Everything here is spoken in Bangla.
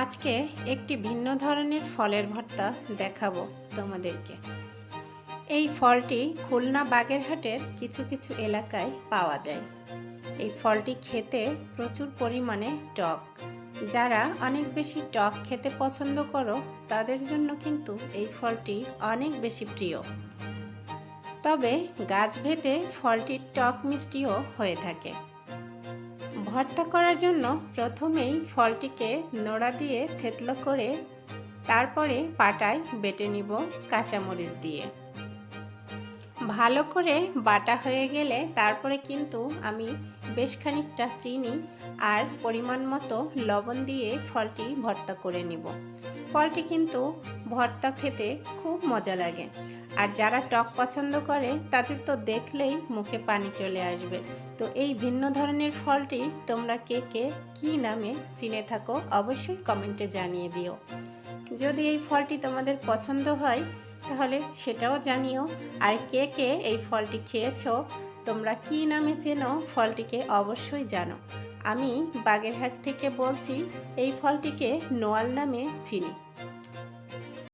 আজকে একটি ভিন্ন ধরনের ফলের ভর্তা দেখাবো তোমাদেরকে। এই ফলটি খুলনা বাগেরহাটের কিছু কিছু এলাকায় পাওয়া যায়। এই ফলটি খেতে প্রচুর পরিমাণে টক। যারা অনেক বেশি টক খেতে পছন্দ করো তাদের জন্য কিন্তু এই ফলটি অনেক বেশি প্রিয়। তবে গাছভেদে ফলটির টক মিষ্টিও হয়ে থাকে। ভর্তা করার জন্য প্রথমেই ফলটিকে নোড়া দিয়ে থেতলো করে তারপরে পাটায় বেটে নিব কাঁচামরিচ দিয়ে। ভালো করে বাটা হয়ে গেলে তারপরে কিন্তু আমি বেশ খানিকটা চিনি আর পরিমাণ মতো লবণ দিয়ে ফলটি ভর্তা করে নিব। ফলটি কিন্তু ভর্তা খেতে খুব মজা লাগে, আর যারা টক পছন্দ করে তাদের তো দেখলেই মুখে পানি চলে আসবে। তো এই ভিন্ন ধরনের ফলটি তোমরা কে কে কী নামে চিনে থাকো অবশ্যই কমেন্টে জানিয়ে দিও। যদি এই ফলটি তোমাদের পছন্দ হয় তাহলে সেটাও জানিও। আর কে কে এই ফলটি খেয়েছো, তোমরা কী নামে চেনো ফলটিকে অবশ্যই জানো। আমি বাগেরহাট থেকে বলছি, এই ফলটিকে নোয়াল নামে চিনি।